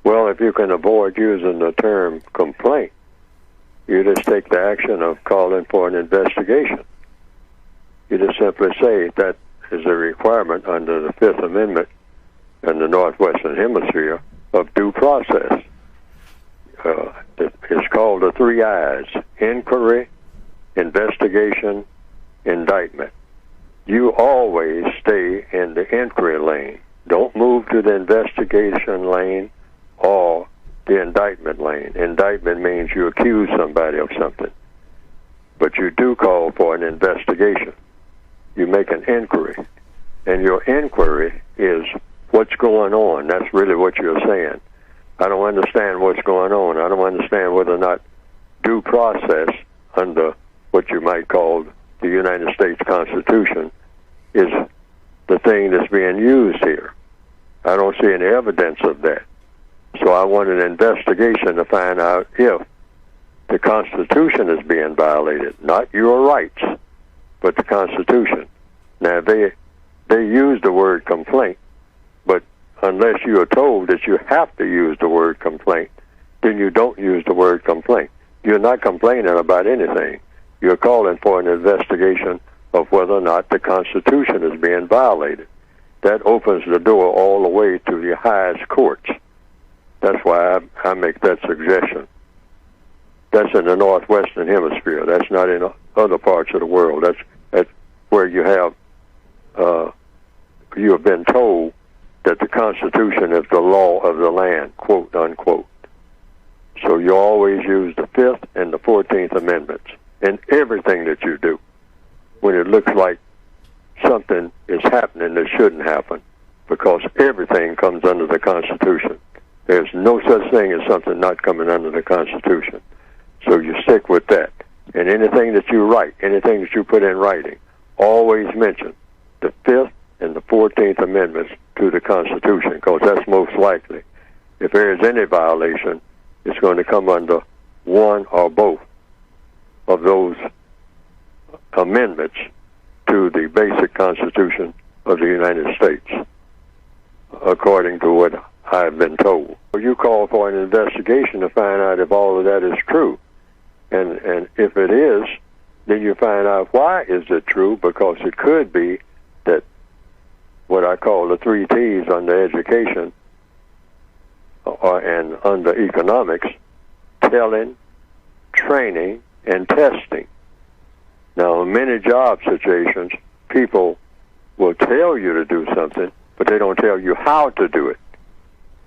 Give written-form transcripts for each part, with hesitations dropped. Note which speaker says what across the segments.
Speaker 1: Well, if you can avoid using the term complaint, you just take the action of calling for an investigation. You just simply say that is a requirement under the Fifth Amendment in the Northwestern Hemisphere of due process. It's called the 3 I's: inquiry, investigation, indictment. You always stay in the inquiry lane. Don't move to the investigation lane or the indictment lane. Indictment means you accuse somebody of something. But you do call for an investigation. You make an inquiry. And your inquiry is what's going on. That's really what you're saying. I don't understand what's going on. I don't understand whether or not due process under what you might call the United States Constitution is the thing that's being used here. I don't see any evidence of that. So I want an investigation to find out if the Constitution is being violated, not your rights, but the Constitution. Now, they use the word complaint, but unless you are told that you have to use the word complaint, then you don't use the word complaint. You're not complaining about anything. You're calling for an investigation of whether or not the Constitution is being violated. That opens the door all the way to the highest courts. That's why I make that suggestion. That's in the Northwestern Hemisphere. That's not in other parts of the world. That's where you have been told that the Constitution is the law of the land, quote unquote. So you always use the Fifth and the 14th Amendments in everything that you do when it looks like something is happening that shouldn't happen, because everything comes under the Constitution. There's no such thing as something not coming under the Constitution. So you stick with that. And anything that you write, anything that you put in writing, always mention the Fifth and the 14th Amendments to the Constitution, because that's most likely. If there is any violation, it's going to come under one or both of those amendments to the basic Constitution of the United States, according to what I've been told. You call for an investigation to find out if all of that is true. And if it is, then you find out why is it true, because it could be that what I call the 3 T's under education and under economics: telling, training, and testing. Now, in many job situations, people will tell you to do something, but they don't tell you how to do it.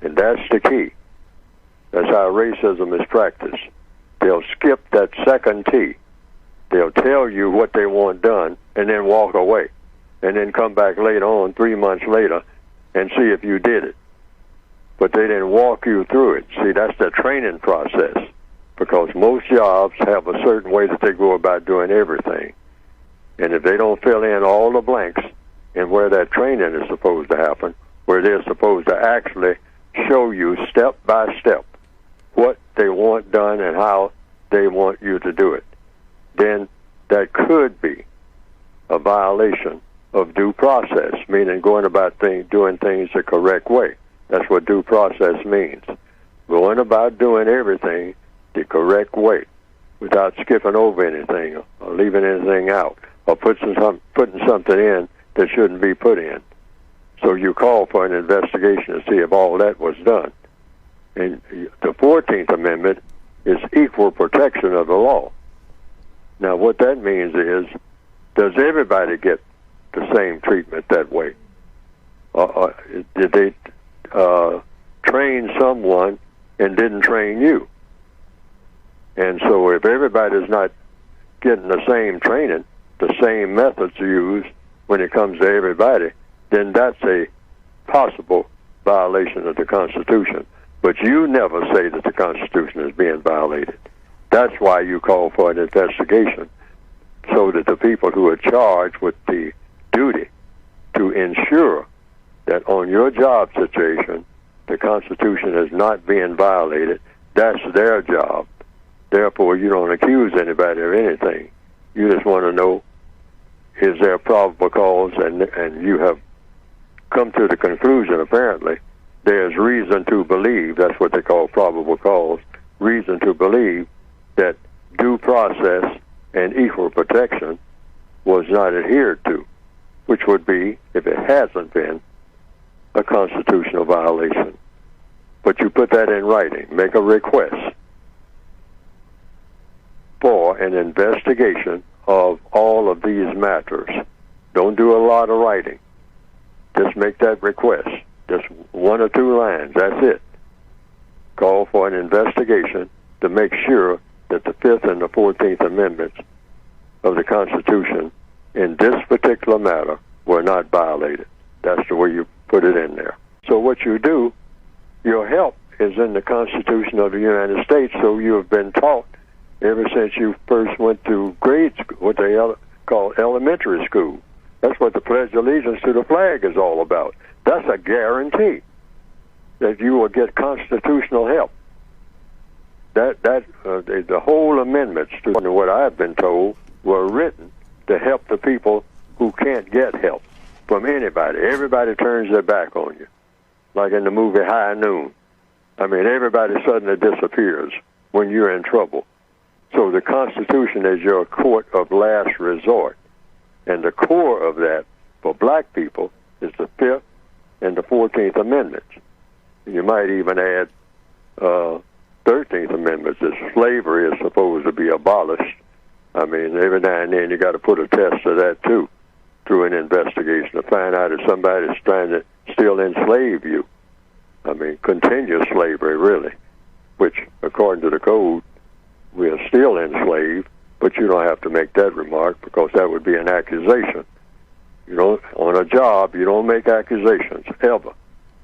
Speaker 1: And that's the key. That's how racism is practiced. They'll skip that second T. They'll tell you what they want done and then walk away, and then come back later on, 3 months later, and see if you did it. But they didn't walk you through it. See, that's the training process, because most jobs have a certain way that they go about doing everything. And if they don't fill in all the blanks in where that training is supposed to happen, where they're supposed to actually show you step by step what they want done and how they want you to do it, then that could be a violation of due process, meaning going about doing things the correct way. That's what due process means. Going about doing everything the correct way without skipping over anything or leaving anything out or putting something in that shouldn't be put in. So you call for an investigation to see if all that was done. And the 14th Amendment is equal protection of the law. Now, what that means is, does everybody get the same treatment that way? Did they train someone and didn't train you? And so if everybody's not getting the same training, the same methods used when it comes to everybody, then that's a possible violation of the Constitution. But you never say that the Constitution is being violated. That's why you call for an investigation, so that the people who are charged with the duty to ensure that on your job situation the Constitution is not being violated, that's their job. Therefore, you don't accuse anybody of anything. You just want to know, is there probable cause, and you have come to the conclusion, apparently, there's reason to believe, that's what they call probable cause, reason to believe that due process and equal protection was not adhered to, which would be, if it hasn't been, a constitutional violation. But you put that in writing, make a request for an investigation of all of these matters. Don't do a lot of writing. Just make that request. Just 1 or 2 lines, that's it. Call for an investigation to make sure that the 5th and the 14th Amendments of the Constitution in this particular matter were not violated. That's the way you put it in there. So what you do, your help is in the Constitution of the United States, so you have been taught ever since you first went to grade school, what they call elementary school. That's what the Pledge of Allegiance to the flag is all about. That's a guarantee that you will get constitutional help. The whole amendments, to what I've been told, were written to help the people who can't get help from anybody. Everybody turns their back on you, like in the movie High Noon. I mean, everybody suddenly disappears when you're in trouble. So the Constitution is your court of last resort. And the core of that for black people is the 5th and the 14th Amendments. You might even add 13th Amendment, that slavery is supposed to be abolished. I mean, every now and then you got to put a test to that too, through an investigation to find out if somebody's trying to still enslave you. I mean, continuous slavery, really, which, according to the code, we are still enslaved, but you don't have to make that remark because that would be an accusation. You don't, on a job, you don't make accusations, ever.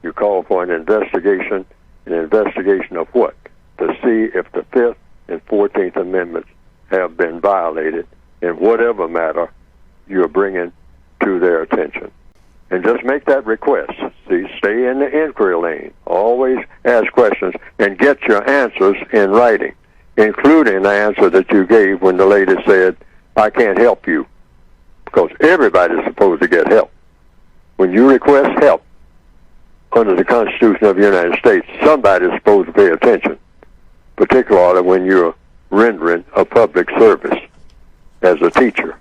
Speaker 1: You call for an investigation of what? To see if the 5th and 14th Amendments have been violated in whatever matter you're bringing to their attention. And just make that request. See, stay in the inquiry lane. Always ask questions and get your answers in writing, including the answer that you gave when the lady said, I can't help you. Because everybody's supposed to get help. When you request help under the Constitution of the United States, somebody's supposed to pay attention, particularly when you're rendering a public service as a teacher.